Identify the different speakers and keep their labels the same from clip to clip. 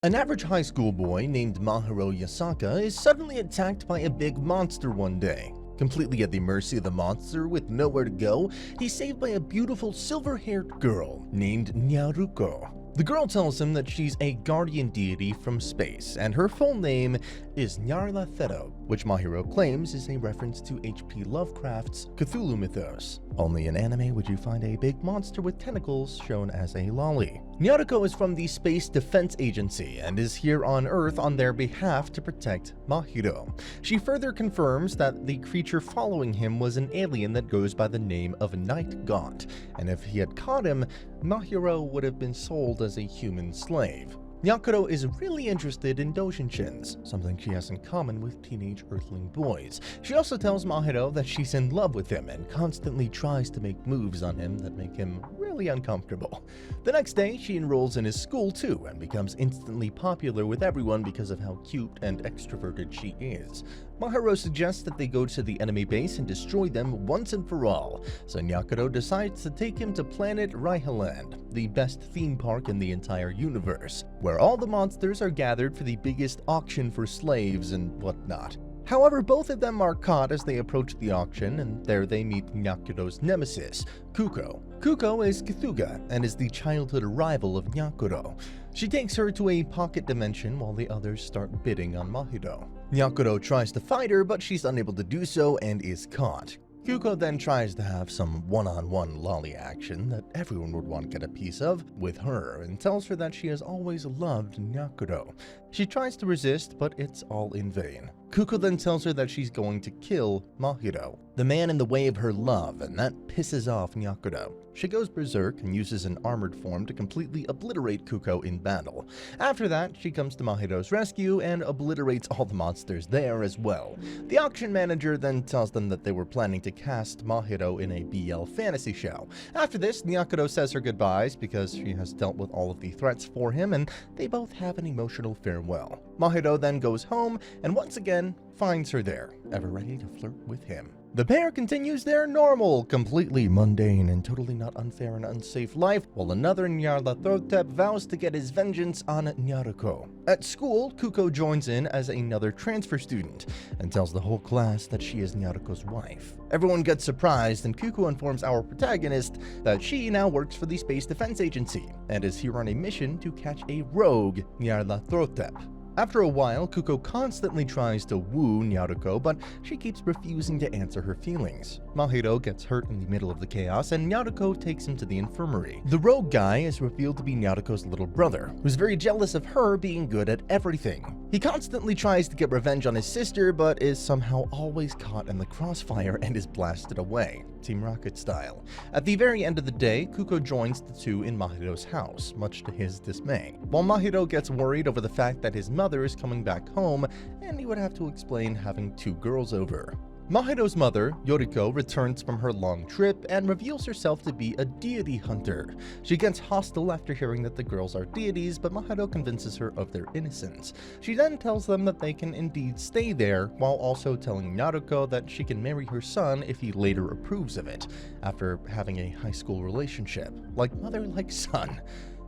Speaker 1: An average high school boy named Mahiro Yasaka is suddenly attacked by a big monster one day. Completely at the mercy of the monster with nowhere to go, he's saved by a beautiful silver-haired girl named Nyaruko. The girl tells him that she's a guardian deity from space, and her full name is Nyarlathotep, which Mahiro claims is a reference to H.P. Lovecraft's Cthulhu Mythos. Only in anime would you find a big monster with tentacles shown as a lolly. Nyaruko is from the Space Defense Agency and is here on Earth on their behalf to protect Mahiro. She further confirms that the creature following him was an alien that goes by the name of Night Gaunt, and if he had caught him, Mahiro would have been sold as a human slave. Nyaruko is really interested in doshinshins, something she has in common with teenage Earthling boys. She also tells Mahiro that she's in love with him and constantly tries to make moves on him that make him really uncomfortable. The next day, she enrolls in his school too and becomes instantly popular with everyone because of how cute and extroverted she is. Mahiro suggests that they go to the enemy base and destroy them once and for all, so Nyaruko decides to take him to planet Raihaland, the best theme park in the entire universe, where all the monsters are gathered for the biggest auction for slaves and whatnot. However, both of them are caught as they approach the auction, and there they meet Nyakuro's nemesis, Kuko. Kuko is Cthulhu and is the childhood rival of Nyakuro. She takes her to a pocket dimension while the others start bidding on Mahiro. Nyakuro tries to fight her, but she's unable to do so and is caught. Kuko then tries to have some one-on-one lolly action that everyone would want to get a piece of with her and tells her that she has always loved Nyakuro. She tries to resist, but it's all in vain. Kuko then tells her that she's going to kill Mahiro, the man in the way of her love, and that pisses off Nyakuro. She goes berserk and uses an armored form to completely obliterate Kuko in battle. After that, she comes to Mahiro's rescue and obliterates all the monsters there as well. The auction manager then tells them that they were planning to cast Mahiro in a BL fantasy show. After this, Nyaruko says her goodbyes because she has dealt with all of the threats for him, and they both have an emotional farewell. Mahiro then goes home and once again finds her there, ever ready to flirt with him. The pair continues their normal, completely mundane and totally not unfair and unsafe life, while another Nyarlathotep vows to get his vengeance on Nyaruko. At school, Kuko joins in as another transfer student and tells the whole class that she is Nyaruko's wife. Everyone gets surprised, and Kuko informs our protagonist that she now works for the Space Defense Agency and is here on a mission to catch a rogue Nyarlathotep. After a while, Kuko constantly tries to woo Nyaruko, but she keeps refusing to answer her feelings. Mahiro gets hurt in the middle of the chaos, and Nyaruko takes him to the infirmary. The rogue guy is revealed to be Nyaruko's little brother, who's very jealous of her being good at everything. He constantly tries to get revenge on his sister, but is somehow always caught in the crossfire and is blasted away, Team Rocket style. At the very end of the day, Kuko joins the two in Mahiro's house, much to his dismay. While Mahiro gets worried over the fact that his mother is coming back home, and he would have to explain having two girls over. Mahiro's mother, Yoriko, returns from her long trip and reveals herself to be a deity hunter. She gets hostile after hearing that the girls are deities, but Mahiro convinces her of their innocence. She then tells them that they can indeed stay there, while also telling Nyaruko that she can marry her son if he later approves of it, after having a high school relationship. Like mother, like son.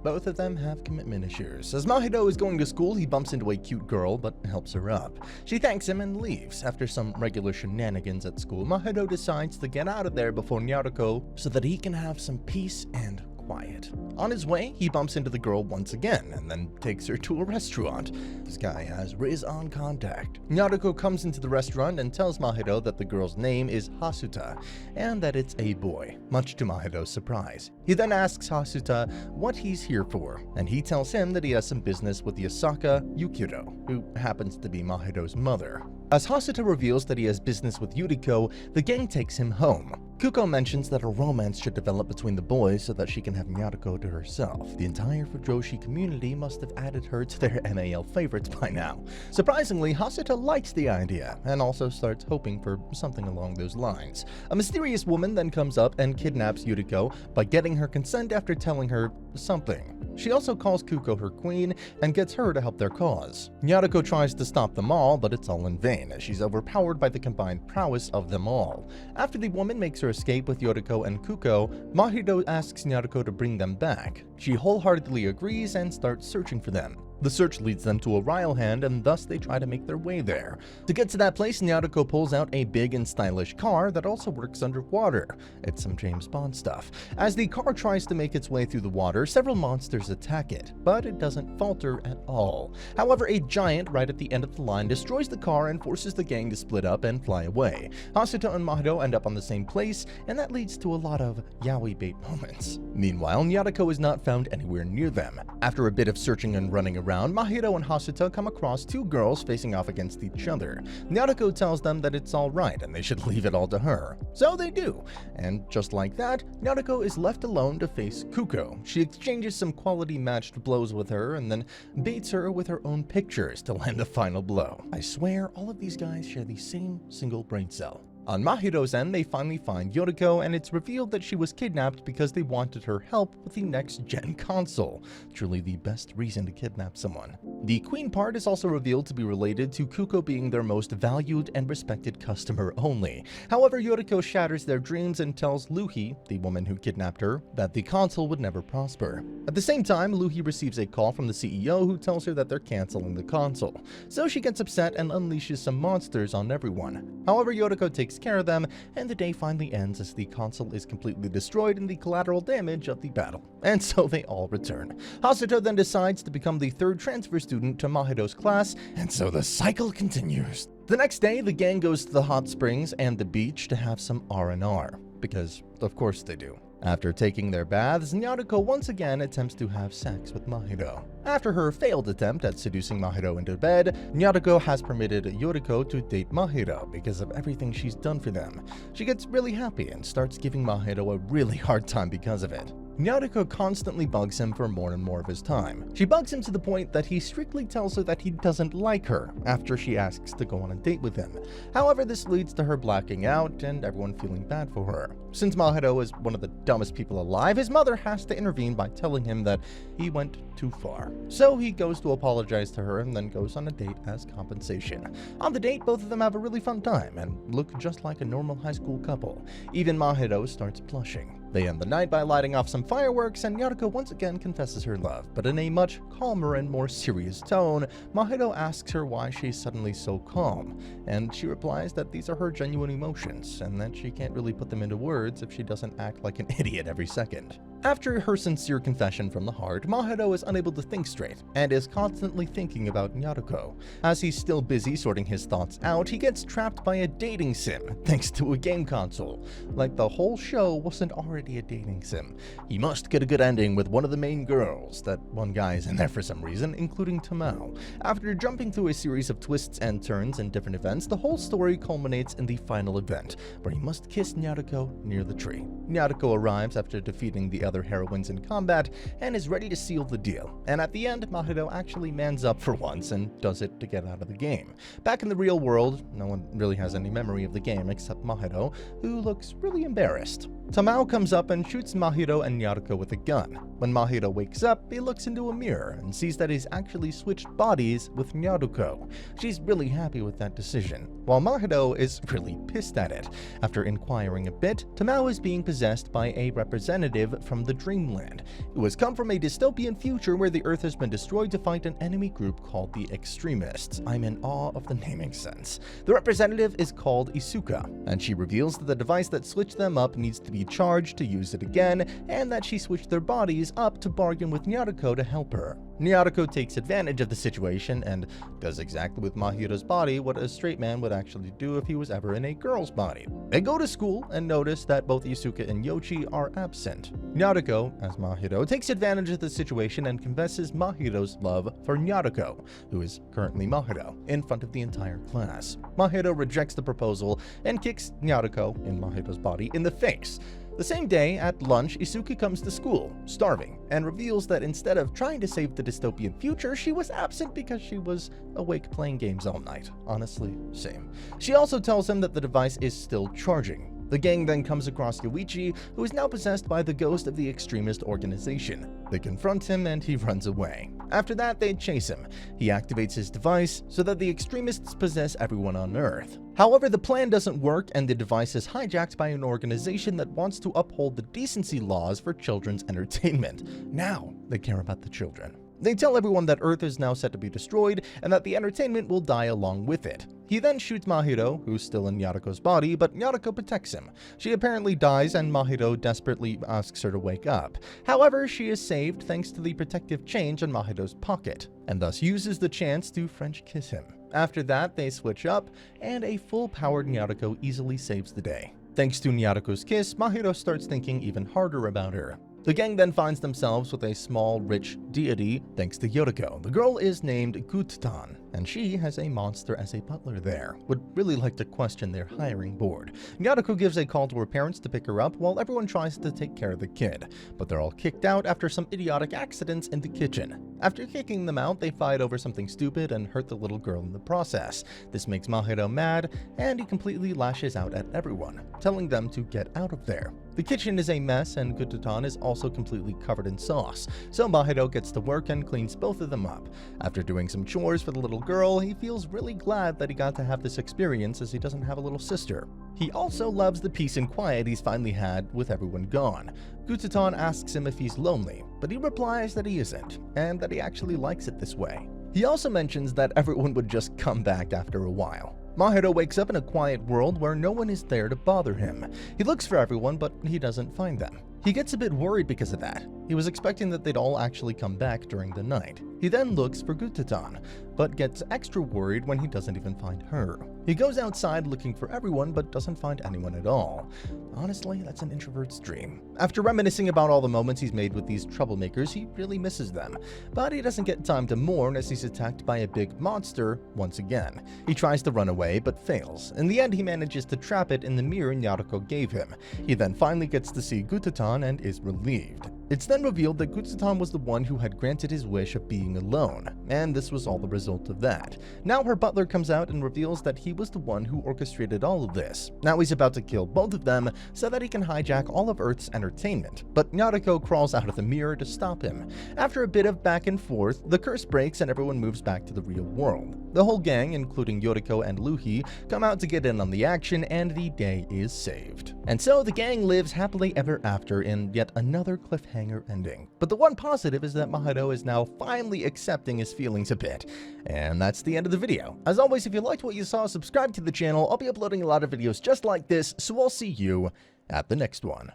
Speaker 1: Both of them have commitment issues. As Mahiro is going to school, he bumps into a cute girl, but helps her up. She thanks him and leaves. After some regular shenanigans at school, Mahiro decides to get out of there before Nyaruko so that he can have some peace and quiet. On his way, he bumps into the girl once again and then takes her to a restaurant. This guy has Riz on contact. Nyaruko comes into the restaurant and tells Mahiro that the girl's name is Hasuta and that it's a boy, much to Mahiro's surprise. He then asks Hasuta what he's here for, and he tells him that he has some business with Yasaka Yukiro, who happens to be Mahiro's mother. As Hasuta reveals that he has business with Yuriko, the gang takes him home. Kuko mentions that a romance should develop between the boys so that she can have Nyaruko to herself. The entire Fujoshi community must have added her to their MAL favorites by now. Surprisingly, Hasuta likes the idea, and also starts hoping for something along those lines. A mysterious woman then comes up and kidnaps Yuriko by getting her consent after telling her something. She also calls Kuko her queen and gets her to help their cause. Nyaruko tries to stop them all, but it's all in vain, as she's overpowered by the combined prowess of them all. After the woman makes her escape with Yoriko and Kuko, Mahiro asks Nyaruko to bring them back. She wholeheartedly agrees and starts searching for them. The search leads them to a Ryle hand, and thus they try to make their way there. To get to that place, Nyaruko pulls out a big and stylish car that also works underwater. It's some James Bond stuff. As the car tries to make its way through the water, several monsters attack it, but it doesn't falter at all. However, a giant right at the end of the line destroys the car and forces the gang to split up and fly away. Hasato and Mahito end up on the same place, and that leads to a lot of yaoi bait moments. Meanwhile, Nyaruko is not found anywhere near them. After a bit of searching and running around, Mahito and Hasato come across two girls facing off against each other. Nyaruko tells them that it's alright and they should leave it all to her. So they do. And just like that, Nyaruko is left alone to face Kuko. She exchanges some quality matched blows with her and then baits her with her own pictures to land the final blow. I swear all of these guys share the same single brain cell. On Mahito's end, they finally find Yoriko, and it's revealed that she was kidnapped because they wanted her help with the next-gen console. Truly the best reason to kidnap someone. The queen part is also revealed to be related to Kuko being their most valued and respected customer only. However, Yoriko shatters their dreams and tells Luhi, the woman who kidnapped her, that the console would never prosper. At the same time, Luhi receives a call from the CEO who tells her that they're canceling the console. So she gets upset and unleashes some monsters on everyone. However, Yoriko takes care of them, and the day finally ends as the console is completely destroyed in the collateral damage of the battle. And so they all return. Hasato then decides to become the third transfer student to Mahito's class, and so the cycle continues. The next day, the gang goes to the hot springs and the beach to have some R&R, because of course they do. After taking their baths, Nyaruko once again attempts to have sex with Mahito. After her failed attempt at seducing Mahito into bed, Nyaruko has permitted Yoriko to date Mahito because of everything she's done for them. She gets really happy and starts giving Mahito a really hard time because of it. Nyaruko constantly bugs him for more and more of his time. She bugs him to the point that he strictly tells her that he doesn't like her after she asks to go on a date with him. However, this leads to her blacking out and everyone feeling bad for her. Since Mahito is one of the dumbest people alive, his mother has to intervene by telling him that he went too far. So he goes to apologize to her and then goes on a date as compensation. On the date, both of them have a really fun time and look just like a normal high school couple. Even Mahito starts blushing. They end the night by lighting off some fireworks, and Nyaruko once again confesses her love, but in a much calmer and more serious tone. Mahito asks her why she's suddenly so calm, and she replies that these are her genuine emotions, and that she can't really put them into words if she doesn't act like an idiot every second. After her sincere confession from the heart, Mahito is unable to think straight, and is constantly thinking about Nyaruko. As he's still busy sorting his thoughts out, he gets trapped by a dating sim, thanks to a game console. Like the whole show wasn't already a dating sim. He must get a good ending with one of the main girls. That one guy is in there for some reason, including Tamao. After jumping through a series of twists and turns and different events, the whole story culminates in the final event, where he must kiss Nyaruko near the tree. Nyaruko arrives after defeating the other heroines in combat and is ready to seal the deal. And at the end, Mahito actually mans up for once and does it to get out of the game. Back in the real world, no one really has any memory of the game except Mahito, who looks really embarrassed. Tamao comes up and shoots Mahito and Nyaruko with a gun. When Mahito wakes up, he looks into a mirror and sees that he's actually switched bodies with Nyaruko. She's really happy with that decision, while Mahito is really pissed at it. After inquiring a bit, Tamao is being possessed by a representative from the Dreamland, who has come from a dystopian future where the Earth has been destroyed to fight an enemy group called the Extremists. I'm in awe of the naming sense. The representative is called Isuka, and she reveals that the device that switched them up needs to be charged to use it again, and that she switched their bodies up to bargain with Nyaruko to help her. Nyaruko takes advantage of the situation and does exactly with Mahito's body what a straight man would actually do if he was ever in a girl's body. They go to school and notice that both Isuka and Yoshi are absent. Nyaruko, as Mahito, takes advantage of the situation and confesses Mahito's love for Nyaruko, who is currently Mahito, in front of the entire class. Mahito rejects the proposal and kicks Nyaruko, in Mahito's body, in the face. The same day, at lunch, Isuki comes to school, starving, and reveals that instead of trying to save the dystopian future, she was absent because she was awake playing games all night. Honestly, same. She also tells him that the device is still charging. The gang then comes across Yoichi, who is now possessed by the ghost of the extremist organization. They confront him and he runs away. After that, they chase him. He activates his device so that the extremists possess everyone on Earth. However, the plan doesn't work and the device is hijacked by an organization that wants to uphold the decency laws for children's entertainment. Now they care about the children. They tell everyone that Earth is now set to be destroyed and that the entertainment will die along with it. He then shoots Mahiro, who's still in Nyaruko's body, but Nyaruko protects him. She apparently dies and Mahiro desperately asks her to wake up. However, she is saved thanks to the protective change in Mahiro's pocket, and thus uses the chance to French kiss him. After that, they switch up, and a full-powered Nyaruko easily saves the day. Thanks to Nyaruko's kiss, Mahiro starts thinking even harder about her. The gang then finds themselves with a small, rich deity thanks to Yoriko. The girl is named Gutatan, and she has a monster as a butler there. Would really like to question their hiring board. Nyaruko gives a call to her parents to pick her up while everyone tries to take care of the kid, but they're all kicked out after some idiotic accidents in the kitchen. After kicking them out, they fight over something stupid and hurt the little girl in the process. This makes Mahiro mad, and he completely lashes out at everyone, telling them to get out of there. The kitchen is a mess, and Gutatan is also completely covered in sauce, so Mahiro gets to work and cleans both of them up. After doing some chores for the little girl, he feels really glad that he got to have this experience as he doesn't have a little sister. He also loves the peace and quiet he's finally had with everyone gone. Gutatan asks him if he's lonely, but he replies that he isn't, and that he actually likes it this way. He also mentions that everyone would just come back after a while. Mahiro wakes up in a quiet world where no one is there to bother him. He looks for everyone, but he doesn't find them. He gets a bit worried because of that. He was expecting that they'd all actually come back during the night. He then looks for Gutatan, but gets extra worried when he doesn't even find her. He goes outside looking for everyone, but doesn't find anyone at all. Honestly, that's an introvert's dream. After reminiscing about all the moments he's made with these troublemakers, he really misses them. But he doesn't get time to mourn as he's attacked by a big monster once again. He tries to run away, but fails. In the end, he manages to trap it in the mirror Nyaruko gave him. He then finally gets to see Gutatan and is relieved. It's then revealed that Gutatan was the one who had granted his wish of being alone, and this was all the result of that. Now her butler comes out and reveals that he was the one who orchestrated all of this. Now he's about to kill both of them so that he can hijack all of Earth's entertainment, but Nyaruko crawls out of the mirror to stop him. After a bit of back and forth, the curse breaks and everyone moves back to the real world. The whole gang, including Yoriko and Luhi, come out to get in on the action, and the day is saved. And so the gang lives happily ever after in yet another cliffhanger ending. But the one positive is that Mahiro is now finally accepting his feelings a bit. And that's the end of the video. As always, if you liked what you saw, subscribe to the channel. I'll be uploading a lot of videos just like this, so I'll see you at the next one.